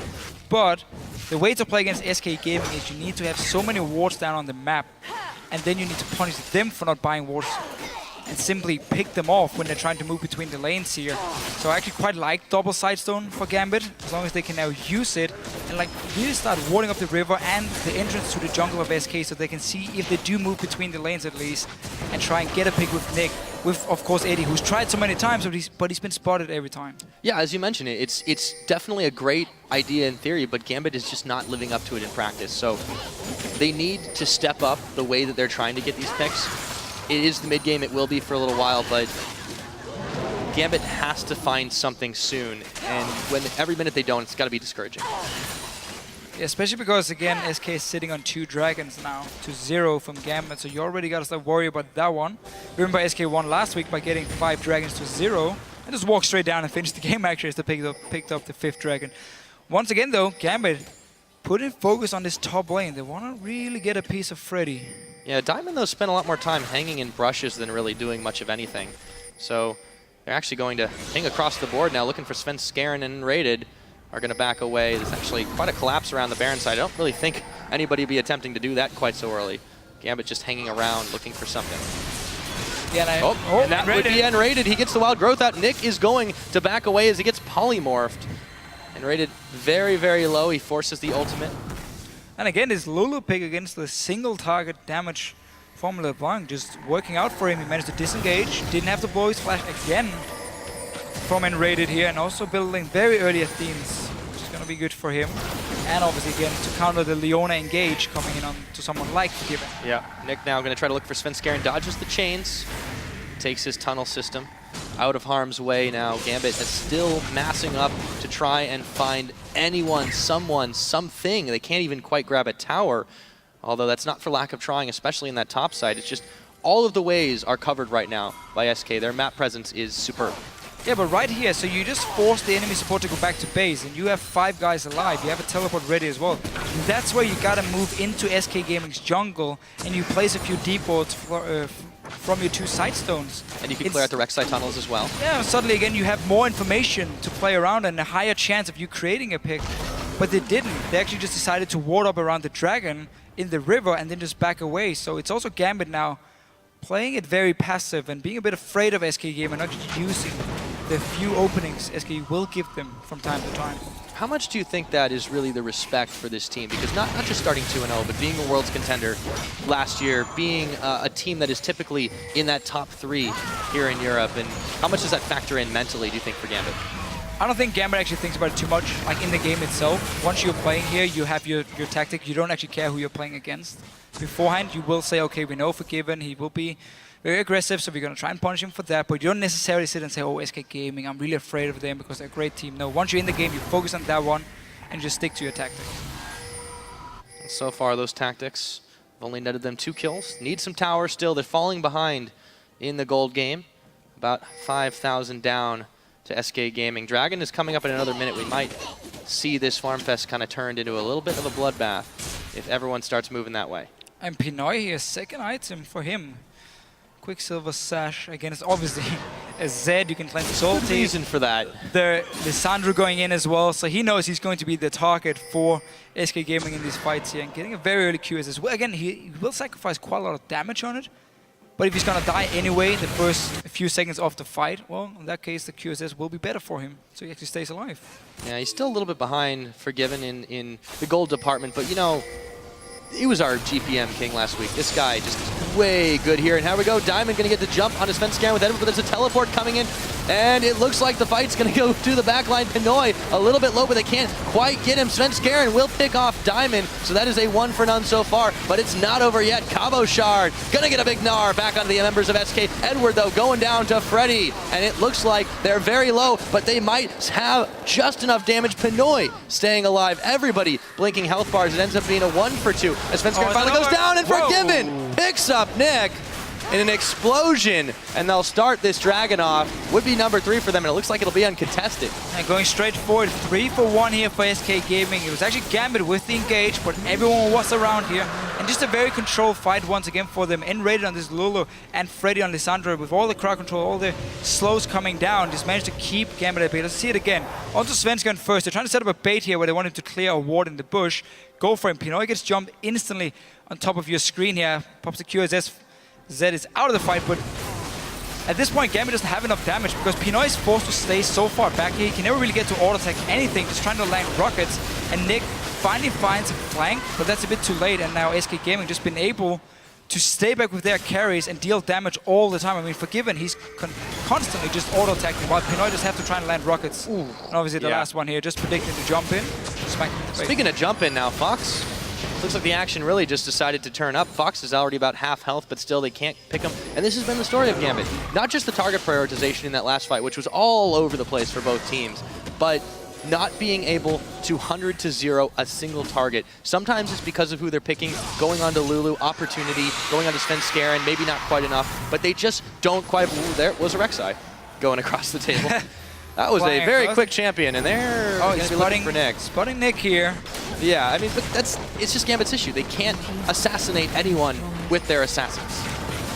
But the way to play against SK Gaming is you need to have so many wards down on the map, and then you need to punish them for not buying wards and simply pick them off when they're trying to move between the lanes here. So I actually quite like double sidestone for Gambit, as long as they can now use it and like really start warding up the river and the entrance to the jungle of SK, so they can see if they do move between the lanes at least and try and get a pick with Nick. With, of course, Eddie, who's tried so many times, but he's been spotted every time. Yeah, as you mentioned, it's definitely a great idea in theory, but Gambit is just not living up to it in practice. So they need to step up the way that they're trying to get these picks. It is the mid-game, it will be for a little while, but Gambit has to find something soon, and when every minute they don't, it's got to be discouraging. Yeah, especially because, again, SK is sitting on 2 dragons now to 0 from Gambit, so you already got to start worrying about that one. Remember, SK won last week by getting 5 dragons to 0, and just walked straight down and finished the game actually as they picked up the 5th dragon. Once again, though, Gambit put in focus on this top lane. They want to really get a piece of Freddy. Yeah, Diamond, though, spent a lot more time hanging in brushes than really doing much of anything. So they're actually going to hang across the board now, looking for Svenskeren and Rated. are going to back away. There's actually quite a collapse around the Baron side. I don't really think anybody would be attempting to do that quite so early. Gambit just hanging around looking for something. Yeah, and that would be N-rated. He gets the wild growth out. Nick is going to back away as he gets polymorphed. N-rated very, very low. He forces the ultimate. And again, this Lulu pick against the single target damage from LeBlanc just working out for him. He managed to disengage, didn't have to blow his flash again from N-rated here, and also building very early Athenes, which is going to be good for him. And obviously again to counter the Leona engage coming in on to someone like Given. Yeah, Nick now going to try to look for Svenskeren, dodges the chains, takes his tunnel system out of harm's way now. Gambit is still massing up to try and find anyone, someone, something. They can't even quite grab a tower, although that's not for lack of trying, especially in that top side. It's just all of the ways are covered right now by SK. Their map presence is superb. Yeah, but right here, so you just force the enemy support to go back to base, and you have 5 guys alive. You have a teleport ready as well. And that's where you gotta move into SK Gaming's jungle, and you place a few depots from your 2 side stones. And you can clear out the Rek'Sai tunnels as well. Yeah, suddenly again you have more information to play around and a higher chance of you creating a pick. But they didn't. They actually just decided to ward up around the dragon in the river and then just back away. So it's also Gambit now playing it very passive and being a bit afraid of SK Gaming, not just using the few openings SK will give them from time to time. How much do you think that is really the respect for this team? Because not just starting 2-0, but being a Worlds contender last year, being a team that is typically in that top 3 here in Europe, and how much does that factor in mentally, do you think, for Gambit? I don't think Gambit actually thinks about it too much, like in the game itself. Once you're playing here, you have your tactic. You don't actually care who you're playing against. Beforehand, you will say, okay, we know Forgiven, he will be very aggressive, so we're going to try and punish him for that, but you don't necessarily sit and say, oh, SK Gaming, I'm really afraid of them because they're a great team. No, once you're in the game, you focus on that one and just stick to your tactics. So far, those tactics have only netted them 2 kills. Need some towers still. They're falling behind in the gold game. About 5,000 down to SK Gaming. Dragon is coming up in another minute. We might see this Farm Fest kind of turned into a little bit of a bloodbath if everyone starts moving that way. And Pinoy here, second item for him. Quicksilver Sash against obviously a Zed. You can claim Salty. Reason for that. The Lissandra going in as well, so he knows he's going to be the target for SK Gaming in these fights here, and getting a very early QSS. Well, again, he will sacrifice quite a lot of damage on it, but if he's gonna die anyway in the first few seconds of the fight, well, in that case, the QSS will be better for him, so he actually stays alive. Yeah, he's still a little bit behind Forgiven in the gold department, but you know, he was our GPM king last week. This guy just way good here. And here we go. Diamond going to get the jump on his Svenskeren with Edward, but there's a teleport coming in. And it looks like the fight's going to go to the backline. Pinoy a little bit low, but they can't quite get him. Svenskeren will pick off Diamond. So that is a 1-for-none so far. But it's not over yet. Cabo Shard going to get a big gnar back onto the members of SK. Edward, though, going down to Freddy. And it looks like they're very low, but they might have just enough damage. Pinoy staying alive. Everybody blinking health bars. It ends up being a 1-for-2. As Svenskeren finally goes down, and Forgiven picks up Nick in an explosion, and they'll start this dragon off. Would be number 3 for them, and it looks like it'll be uncontested. And going straight forward, 3-for-1 here for SK Gaming. It was actually Gambit with the engage, but everyone was around here. And just a very controlled fight once again for them. N-rated on this Lulu and Freddy on Lissandra with all the crowd control, all the slows coming down. Just managed to keep Gambit at bay. Let's see it again. On to Svenskeren first. They're trying to set up a bait here where they want him to clear a ward in the bush. Go for him. Pinoy gets jumped instantly on top of your screen here. Pops the QSS. Zed is out of the fight, but at this point, Gambit doesn't have enough damage because Pinoy is forced to stay so far back here. He can never really get to auto-attack anything, just trying to land rockets. And Nick finally finds a flank, but that's a bit too late. And now SK Gaming just been able to stay back with their carries and deal damage all the time. I mean, Forgiven, he's constantly just auto-attacking, while Pinoy just have to try and land rockets. Ooh, and obviously the last one here, just predicting to jump in. Smack him in the face. Speaking of jump in now, Fox. Looks like the action really just decided to turn up. Fox is already about half health, but still they can't pick him. And this has been the story of Gambit. Not just the target prioritization in that last fight, which was all over the place for both teams, but not being able to 100-0 a single target. Sometimes it's because of who they're picking, going on to Lulu, opportunity, going on to Svenskeren, maybe not quite enough, but they just don't quite. Ooh, there was a Rek'Sai going across the table. That was a very quick champion, and they're going to be looking for Nick. Spotting Nick here. Yeah, I mean, but it's just Gambit's issue. They can't assassinate anyone with their assassins.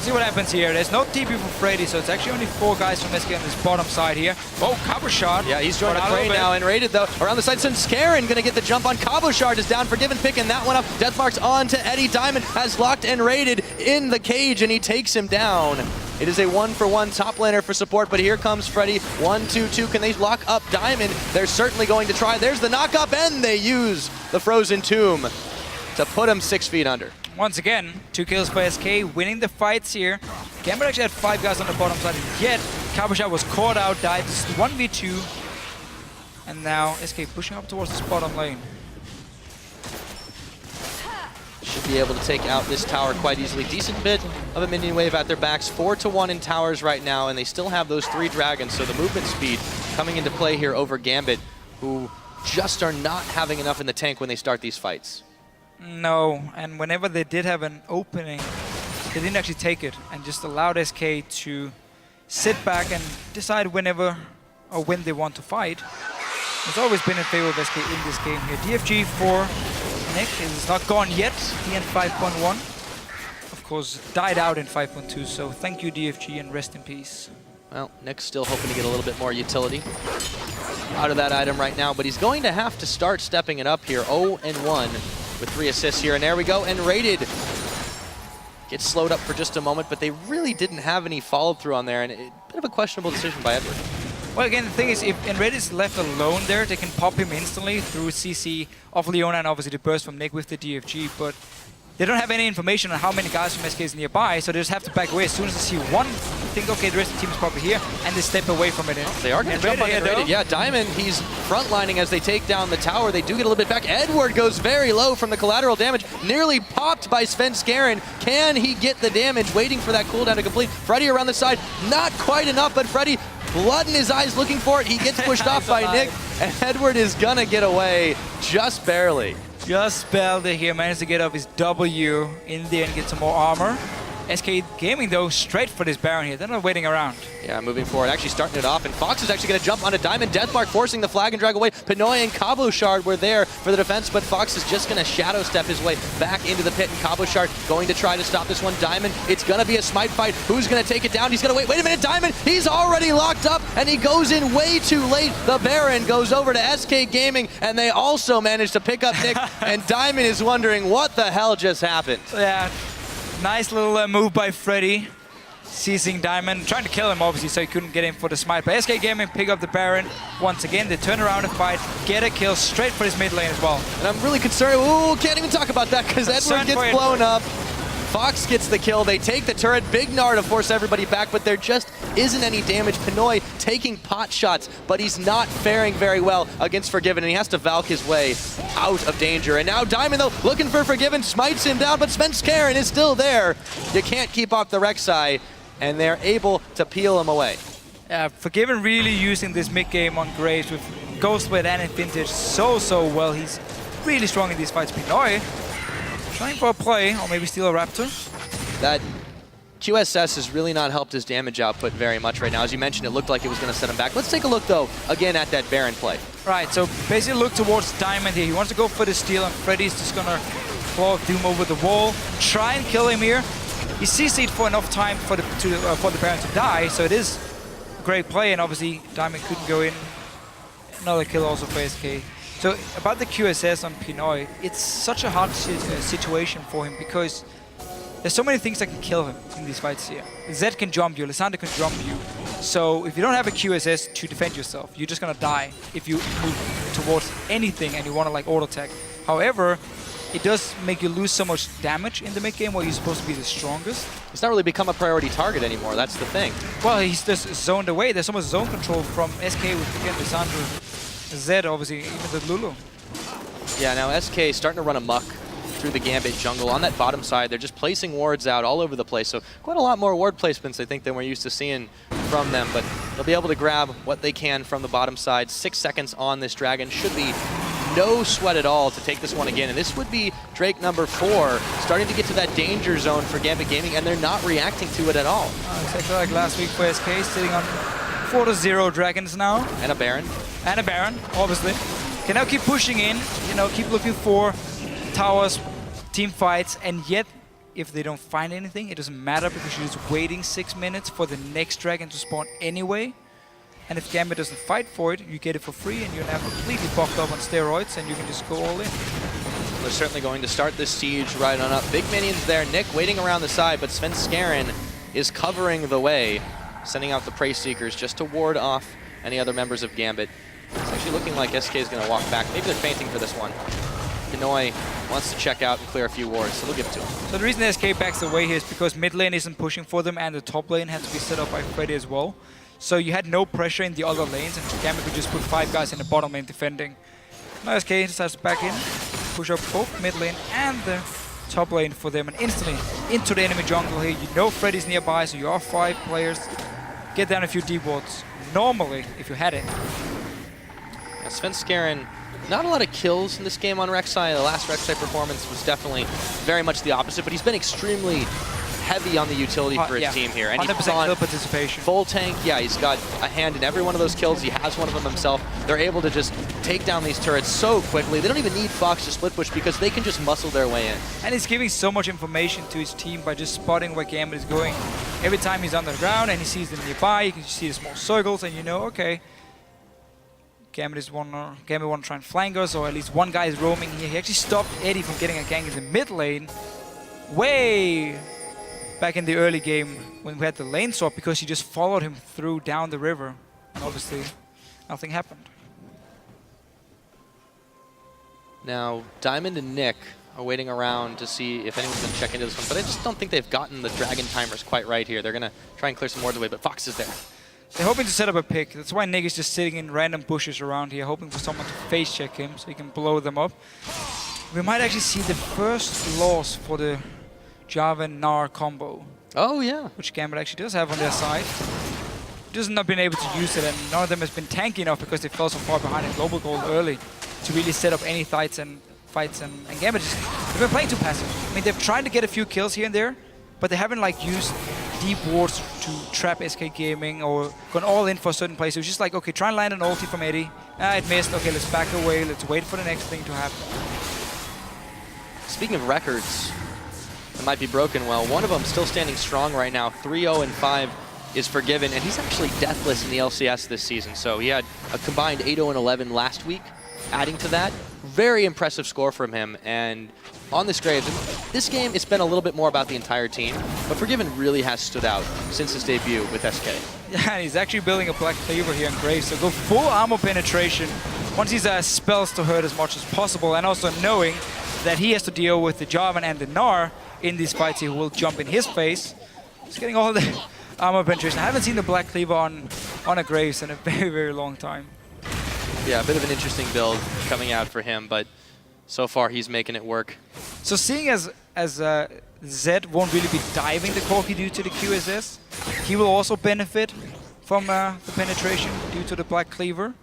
see what happens here. There's no TP for Freddy, so it's actually only 4 guys from SK on this bottom side here. Oh, Cabo Shot. Yeah, he's joined the fray now and raided though. Around the side, Scarin gonna get the jump on. Cabo Shard is down, Forgiven picking that one up. Deathmark's on to Eddie. Diamond has locked and raided in the cage and he takes him down. It is a 1-for-1 top laner for support, but here comes Freddy. 1-2-2, can they lock up Diamond? They're certainly going to try. There's the knock up and they use the Frozen Tomb to put him 6 feet under. Once again, 2 kills for SK, winning the fights here. Gambit actually had 5 guys on the bottom side, and yet Cabo Shot was caught out, died. This is 1v2. And now SK pushing up towards this bottom lane. Should be able to take out this tower quite easily. Decent bit of a minion wave at their backs. 4-1 in towers right now, and they still have those 3 dragons, so the movement speed coming into play here over Gambit, who just are not having enough in the tank when they start these fights. No, and whenever they did have an opening, they didn't actually take it and just allowed SK to sit back and decide whenever or when they want to fight. It's always been in favor of SK in this game here. DFG for Nick is not gone yet. He in 5.1. Of course, died out in 5.2, so thank you DFG and rest in peace. Well, Nick's still hoping to get a little bit more utility out of that item right now, but he's going to have to start stepping it up here. 0-1. With 3 assists here, and there we go, and raided. Gets slowed up for just a moment, but they really didn't have any follow-through on there, and a bit of a questionable decision by Edward. Well, again, the thing is, if Enred is left alone there, they can pop him instantly through CC of Leona and obviously the burst from Nick with the DFG, but they don't have any information on how many guys from SK is nearby, so they just have to back away. As soon as they see one, think, okay, the rest of the team is probably here, and they step away from it. They are going to jump on it, though. Yeah, Diamond, he's frontlining as they take down the tower. They do get a little bit back. Edward goes very low from the collateral damage, nearly popped by Scarin. Can he get the damage? Waiting for that cooldown to complete. Freddy around the side, not quite enough, but Freddy, blood in his eyes looking for it. He gets pushed off by Nick, and Edward is going to get away just barely. Just barely here, managed to get off his W in there and get some more armor. SK Gaming, though, straight for this Baron here. They're not waiting around. Yeah, moving forward, actually starting it off, and Fox is actually going to jump onto Diamond. Deathmark forcing the flag and drag away. Pinoy and Cabo Shard were there for the defense, but Fox is just going to shadow step his way back into the pit, and Cabo Shard going to try to stop this one. Diamond, it's going to be a smite fight. Who's going to take it down? He's going to wait a minute, Diamond, he's already locked up, and he goes in way too late. The Baron goes over to SK Gaming, and they also managed to pick up Nick, and Diamond is wondering what the hell just happened. Yeah. Nice little move by Freddy, seizing Diamond, trying to kill him obviously so he couldn't get in for the smite. But SK Gaming pick up the Baron once again. They turn around and fight, get a kill straight for his mid lane as well. And I'm really concerned. Ooh, can't even talk about that because Edward gets blown up. Fox gets the kill. They take the turret. Big Gnar to force everybody back, but there just isn't any damage. Pinoy taking pot shots, but he's not faring very well against Forgiven, and he has to Valk his way out of danger. And now Diamond, though, looking for Forgiven, smites him down, but Scarin is still there. You can't keep off the Rek'Sai, and they're able to peel him away. Forgiven really using this mid-game on Graves with Ghostblade and Vintage so well. He's really strong in these fights. Pinoy trying for a play, or maybe steal a Raptor. That QSS has really not helped his damage output very much right now. As you mentioned, it looked like it was going to set him back. Let's take a look, though, again at that Baron play. Right, so basically look towards Diamond here. He wants to go for the steal, and Freddy's just going to claw Doom over the wall. Try and kill him here. He CC'd for enough time for the Baron to die, so it is a great play, and obviously Diamond couldn't go in. Another kill also for SK. So about the QSS on Pinoy, it's such a hard situation for him because there's so many things that can kill him in these fights here. Zed can jump you, Lysandre can jump you. So if you don't have a QSS to defend yourself, you're just gonna die if you move towards anything and you wanna like auto attack. However, it does make you lose so much damage in the mid game where you're supposed to be the strongest. It's not really become a priority target anymore, that's the thing. Well, he's just zoned away. There's so much zone control from SK with, again, Lysandre, Zed, obviously, even the Lulu. Yeah, now SK starting to run amok through the Gambit jungle. On that bottom side, they're just placing wards out all over the place. So quite a lot more ward placements, I think, than we're used to seeing from them. But they'll be able to grab what they can from the bottom side. 6 seconds on this Dragon. Should be no sweat at all to take this one again. And this would be Drake number 4, starting to get to that danger zone for Gambit Gaming, and they're not reacting to it at all. Exactly like last week for SK, sitting on 4-0 Dragons now. And a Baron. And a Baron, obviously. Can now keep pushing in, you know, keep looking for towers, team fights, and yet if they don't find anything. It doesn't matter because you're just waiting 6 minutes for the next dragon to spawn anyway. And if Gambit doesn't fight for it, you get it for free and you're now completely buffed up on steroids and you can just go all in. They're certainly going to start this siege right on up. Big minions there. Nick waiting around the side, but Sven Skaren is covering the way, sending out the Prey Seekers just to ward off any other members of Gambit. It's actually looking like SK is going to walk back. Maybe they're fainting for this one. Kanoy wants to check out and clear a few wards, so they'll give it to him. So the reason SK backs away here is because mid lane isn't pushing for them and the top lane had to be set up by Freddy as well. So you had no pressure in the other lanes and Gambit could just put 5 guys in the bottom lane defending. Now SK decides to back in, push up both mid lane and the top lane for them and instantly into the enemy jungle here. You know Freddy's nearby, so you are 5 players. Get down a few deep wards. Normally, if you had it. Now, Sven Skaren, not a lot of kills in this game on Rek'Sai. The last Rek'Sai performance was definitely very much the opposite, but he's been extremely heavy on the utility for his team here. And 100% kill participation. Full tank, yeah, he's got a hand in every one of those kills. He has one of them himself. They're able to just take down these turrets so quickly. They don't even need Fox to split push because they can just muscle their way in. And he's giving so much information to his team by just spotting where Gambit is going. Every time he's on the ground and he sees them nearby, you can see the small circles and you know, okay, Gambit want to try and flank us, or at least one guy is roaming here. He actually stopped Eddie from getting a gank in the mid lane way back in the early game when we had the lane swap because he just followed him through down the river. And obviously, nothing happened. Now, Diamond and Nick are waiting around to see if anyone's going to check into this one, but I just don't think they've gotten the dragon timers quite right here. They're going to try and clear some wards away, but Fox is there. They're hoping to set up a pick. That's why Nick is just sitting in random bushes around here, hoping for someone to face check him so he can blow them up. We might actually see the first loss for the Jarvan-Gnar combo. Oh, yeah. Which Gambit actually does have on their side. Just not been able to use it, and none of them has been tanky enough because they fell so far behind in Global Gold early to really set up any fights and Gambit just, they've been playing too passive. I mean, they've tried to get a few kills here and there, but they haven't like used deep wards to trap SK Gaming or gone all in for a certain place. It was just like, okay, try and land an ulti from Eddie. Ah, it missed. Okay, let's back away. Let's wait for the next thing to happen. Speaking of records that might be broken, well, one of them still standing strong right now. 3-0-5 is forgiven, and he's actually deathless in the LCS this season. So he had a combined 8-0-11 last week. Adding to that, very impressive score from him. And on this Graves, this game, it's been a little bit more about the entire team, but Forgiven really has stood out since his debut with SK. Yeah, he's actually building a Black Cleaver here on Graves, so go full armor penetration. Wants these spells to hurt as much as possible, and also knowing that he has to deal with the Jarvan and the Gnar in these fights, he will jump in his face. He's getting all the armor penetration. I haven't seen the Black Cleaver on a Graves in a very, very long time. Yeah, a bit of an interesting build coming out for him, but so far he's making it work. So seeing as Zed won't really be diving the Corki due to the QSS, he will also benefit from the penetration due to the Black Cleaver,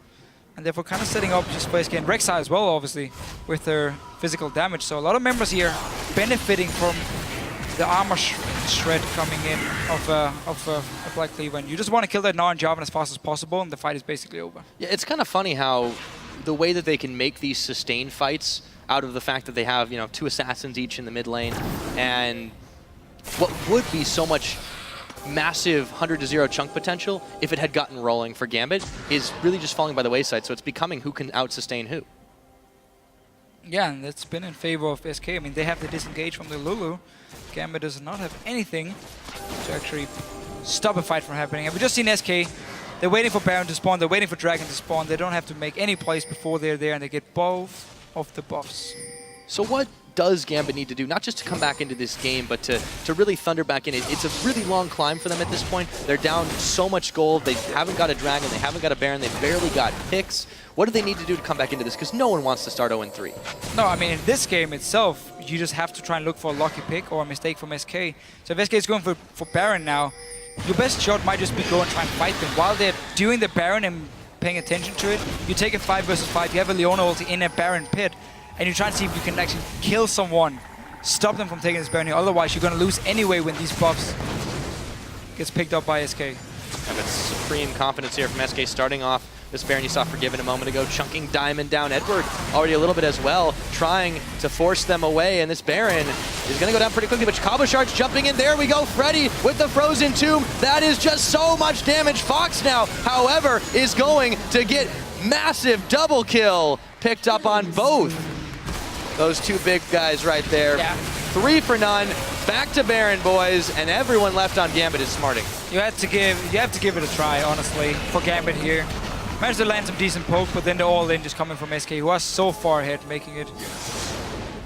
and therefore kind of setting up just for SK and Rek'Sai as well, obviously, with their physical damage. So a lot of members here benefiting from the armor shred coming in of a Black Cleaver, and you just want to kill that Gnar and Jarvan as fast as possible, and the fight is basically over. Yeah, it's kind of funny how the way that they can make these sustained fights out of the fact that they have, you know, 2 assassins each in the mid lane, and what would be so much massive 100-0 chunk potential if it had gotten rolling for Gambit is really just falling by the wayside. So it's becoming who can out-sustain who. Yeah, and that's been in favor of SK. I mean, they have the disengage from the Lulu. Gambit does not have anything to actually stop a fight from happening. And we've just seen SK. They're waiting for Baron to spawn. They're waiting for Dragon to spawn. They don't have to make any plays before they're there, and they get both of the buffs. So what does Gambit need to do, not just to come back into this game, but to really thunder back in? It's a really long climb for them at this point. They're down so much gold. They haven't got a Dragon. They haven't got a Baron. They barely got picks. What do they need to do to come back into this? Because no one wants to start 0-3. No, I mean, in this game itself, you just have to try and look for a lucky pick or a mistake from SK. So if SK is going for Baron now, your best shot might just be go and try and fight them. While they're doing the Baron and paying attention to it, you take a 5 versus 5, you have a Leona ulti in a Baron pit, and you try and see if you can actually kill someone, stop them from taking this Baron here. Otherwise, you're going to lose anyway when these buffs gets picked up by SK. And it's supreme confidence here from SK starting off this Baron you saw Forgiven a moment ago, chunking Diamond down. Edward already a little bit as well, trying to force them away, and this Baron is going to go down pretty quickly, but Cabochard's jumping in. There we go, Freddy with the Frozen Tomb. That is just so much damage. Fox now, however, is going to get massive double kill. Picked up on both those two big guys right there. Yeah. 3 for none. Back to Baron, boys, and everyone left on Gambit is smarting. You have to give it a try, honestly, for Gambit here. Managed to land some decent poke, but then the all-in just coming from SK, who was so far ahead, making it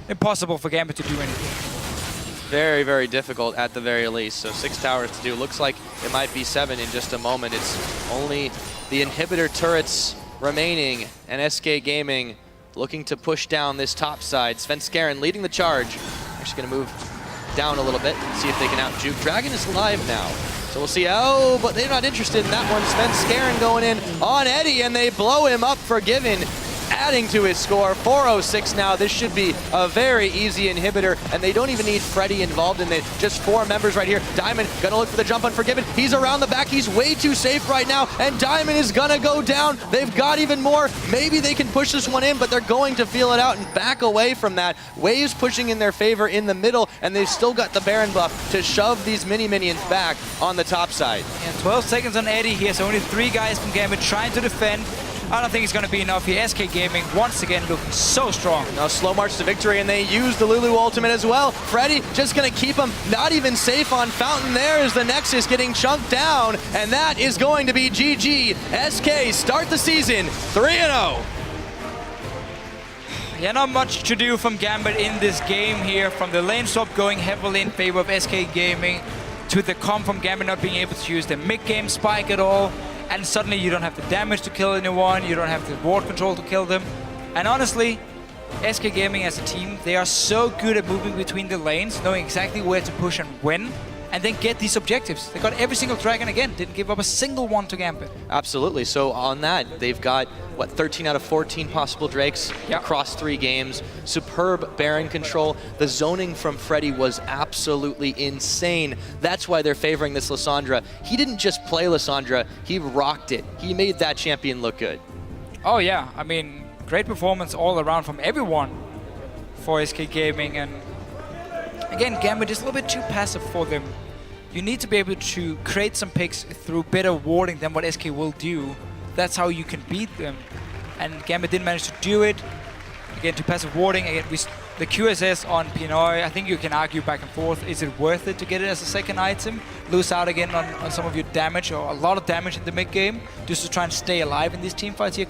impossible for Gambit to do anything. Very, very difficult at the very least. So 6 towers to do. Looks like it might be 7 in just a moment. It's only the inhibitor turrets remaining, and SK Gaming looking to push down this top side. Svenskeren leading the charge. Actually going to move down a little bit, see if they can out-juke. Dragon is live now, so we'll see. Oh, but they're not interested in that one. Svenskeren going in on Eddie, and they blow him up for Given, adding to his score. 406 now. This should be a very easy inhibitor, and they don't even need Freddy involved in it. Just 4 members right here. Diamond gonna look for the jump Unforgiven. He's around the back. He's way too safe right now, and Diamond is gonna go down. They've got even more. Maybe they can push this one in, but they're going to feel it out and back away from that. Waves pushing in their favor in the middle, and they've still got the Baron buff to shove these minions back on the top side. And 12 seconds on Eddie. He has only 3 guys from Gambit trying to defend. I don't think it's going to be enough here. SK Gaming once again looking so strong. Now slow march to victory, and they use the Lulu ultimate as well. Freddy just going to keep him not even safe on Fountain. There is the Nexus getting chunked down, and that is going to be GG. SK start the season 3-0. Yeah, not much to do from Gambit in this game here. From the lane swap going heavily in favor of SK Gaming, to the comp from Gambit not being able to use the mid-game spike at all. And suddenly you don't have the damage to kill anyone, you don't have the ward control to kill them. And honestly, SK Gaming as a team, they are so good at moving between the lanes, knowing exactly where to push and when, and then get these objectives. They got every single dragon again, didn't give up a single one to Gambit. Absolutely, so on that, they've got, what, 13 out of 14 possible Drakes across 3 games. Superb Baron control. The zoning from Freddy was absolutely insane. That's why they're favoring this Lissandra. He didn't just play Lissandra, he rocked it. He made that champion look good. Oh yeah, I mean, great performance all around from everyone for SK Gaming, and again, Gambit is a little bit too passive for them. You need to be able to create some picks through better warding than what SK will do. That's how you can beat them. And Gambit didn't manage to do it. Again, too passive warding. Again, the QSS on Pinoy, I think you can argue back and forth. Is it worth it to get it as a second item? Lose out again on some of your damage, or a lot of damage in the mid game, just to try and stay alive in these team fights here.